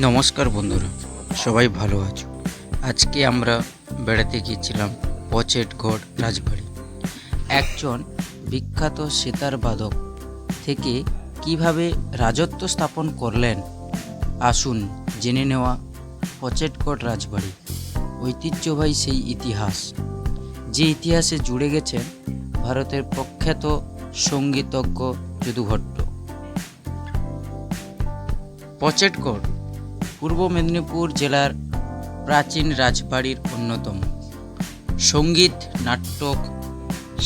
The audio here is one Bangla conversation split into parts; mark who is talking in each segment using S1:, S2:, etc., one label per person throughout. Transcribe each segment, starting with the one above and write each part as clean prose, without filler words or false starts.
S1: নমস্কার বন্ধুরা, সবাই ভালো আছো। আজকে আমরা বেড়াতে গিয়েছিলাম পচেটগড় রাজবাড়ি। একজন বিখ্যাত সেতার বাদক থেকে কিভাবে রাজত্ব স্থাপন করলেন, আসুন জেনে নেওয়া পচেটগড় রাজবাড়ি ঐতিহ্যবাহী সেই ইতিহাস, যে ইতিহাসে জুড়ে গেছেন ভারতের প্রখ্যাত সঙ্গীতজ্ঞ যদু ভট্ট। পচেটগড় পূর্ব মেদিনীপুর জেলার প্রাচীন রাজবাড়ির অন্যতম। সঙ্গীত, নাটক,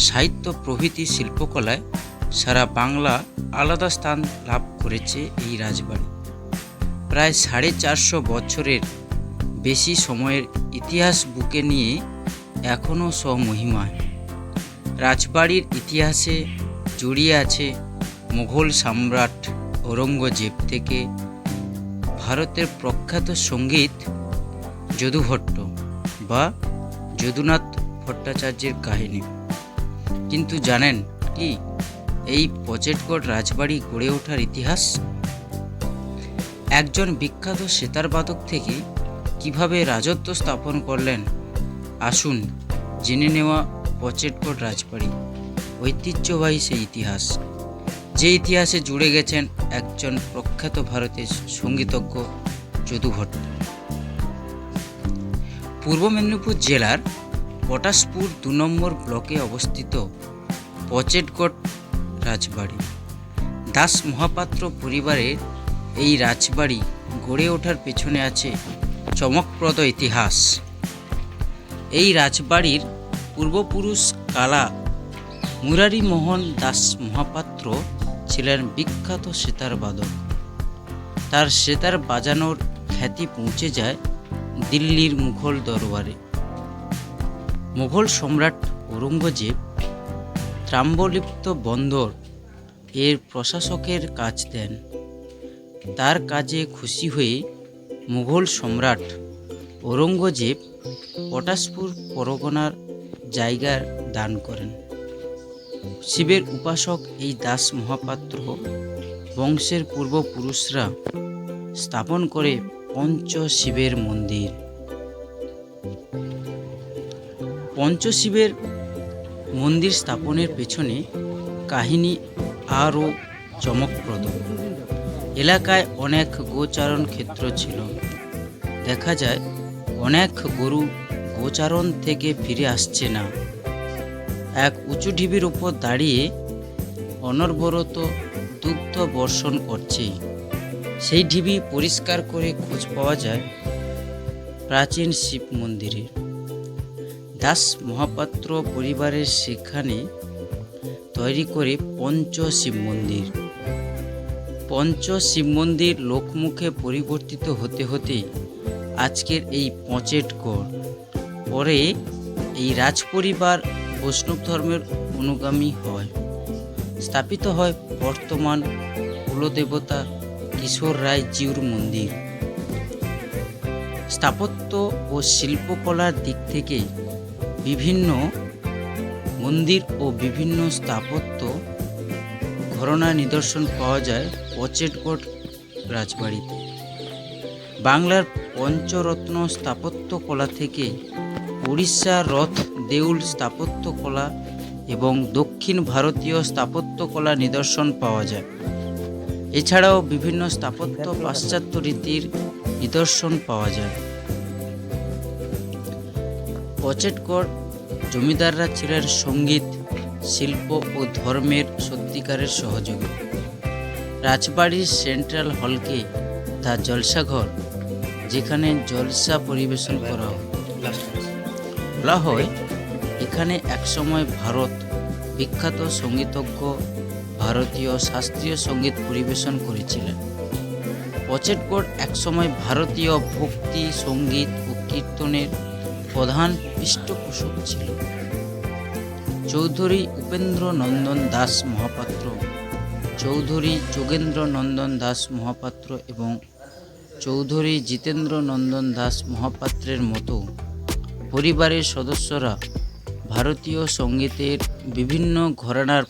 S1: সাহিত্য প্রভৃতি শিল্পকলায় সারা বাংলা আলাদা স্থান লাভ করেছে এই রাজবাড়ি। প্রায় 450 বছরের বেশি সময়ের ইতিহাস বুকে নিয়ে এখনও স্বমহিমায়। রাজবাড়ির ইতিহাসে জড়িয়ে আছে মুঘল সম্রাট ঔরঙ্গজেব থেকে ভারতের প্রখ্যাত সঙ্গীত যদু ভট্ট বা যদুনাথ ভট্টাচার্যের কাহিনী। কিন্তু জানেন কি এই পচেটগড় রাজবাড়ি গড়ে ওঠার ইতিহাস? একজন বিখ্যাত সেতার বাদক থেকে কিভাবে রাজত্ব স্থাপন করলেন, আসুন জেনে নেওয়া পচেটগড় রাজবাড়ি ঐতিহ্যবাহী সেই ইতিহাস, যে ইতিহাসে জুড়ে গেছেন একজন প্রখ্যাত ভারতের সঙ্গীতজ্ঞ যদু ভট্ট। পূর্ব মেদিনীপুর জেলার পটাশপুর 2 নম্বর ব্লকে অবস্থিত পচেটগড় রাজবাড়ি। দাস মহাপাত্র পরিবারের এই রাজবাড়ি গড়ে ওঠার পেছনে আছে চমকপ্রদ ইতিহাস। এই রাজবাড়ির পূর্বপুরুষ কালা মুরারি মোহন দাস মহাপাত্র ছিলেন বিখ্যাত সেতার বাদক। তার সেতার বাজানোর খ্যাতি পৌঁছে যায় দিল্লির মুঘল দরবারে। মুঘল সম্রাট ঔরঙ্গজেব ত্রাম্বলিপ্ত বন্দর এর প্রশাসকের কাজ দেন। তার কাজে খুশি হয়ে মুঘল সম্রাট ঔরঙ্গজেব পটাশপুর পরগনার জায়গার দান করেন। শিবের উপাসক এই দাস মহাপাত্র বংশের পূর্বপুরুষরা স্থাপন করে পঞ্চশিবের মন্দির। পঞ্চশিবের মন্দির স্থাপনের পেছনে কাহিনী আরও চমকপ্রদ। এলাকায় অনেক গোচারণ ক্ষেত্র ছিল। দেখা যায় অনেক গরু গোচারণ থেকে ফিরে আসছে না। এক উঁচু ঢিবির উপর দাঁড়িয়ে অনবরত দুগ্ধ বর্ষণ করছে। সেই ঢিবি পরিষ্কার করে খোঁজ পাওয়া যায় প্রাচীন শিব মন্দিরে। দাস মহাপাত্র পরিবারের সেখানে তৈরি করে পঞ্চশিব মন্দির। পঞ্চশিব মন্দির লোকমুখে পরিবর্তিত হতে হতে আজকের এই পচেটগড়। পরে এই রাজপরিবার বৈষ্ণব ধর্মের অনুগামী হয়। স্থাপিত হয় বর্তমান কুলদেবতা কিশোর রায় জিউর মন্দির। স্থাপত্য ও শিল্পকলার দিক থেকে বিভিন্ন মন্দির ও বিভিন্ন স্থাপত্য ঘরানার নিদর্শন পাওয়া যায় পচেটগড় রাজবাড়িতে। বাংলার পঞ্চরত্ন স্থাপত্যকলা থেকে উড়িষ্যার রথ দেউল স্থাপত্যকলা এবং দক্ষিণ ভারতীয় স্থাপত্যকলা নিদর্শন পাওয়া যায়। এছাড়াও বিভিন্ন স্থাপত্য পাশ্চাত্য রীতির নিদর্শন পাওয়া যায়। পচেটগড় জমিদাররা ছিলেন সঙ্গীত, শিল্প ও ধর্মের সত্যিকারের সহযোগী। রাজবাড়ির সেন্ট্রাল হলকে দ্য জলসাঘর, যেখানে জলসা পরিবেশন করা বলা হয়। এখানে একসময় ভারত বিখ্যাত সঙ্গীতজ্ঞ ভারতীয় শাস্ত্রীয় সঙ্গীত পরিবেশন করেছিলেন। পচেটগড় একসময় ভারতীয় ভক্তি সঙ্গীত ও কীর্তনের প্রধান পৃষ্ঠপোষক ছিল। চৌধুরী উপেন্দ্র নন্দন দাস মহাপাত্র, চৌধুরী যোগেন্দ্র নন্দন দাস মহাপাত্র এবং চৌধুরী জিতেন্দ্র নন্দন দাস মহাপাত্রের মতো পরিবারের সদস্যরা ভারতীয় সঙ্গীতের বিভিন্ন ঘরানার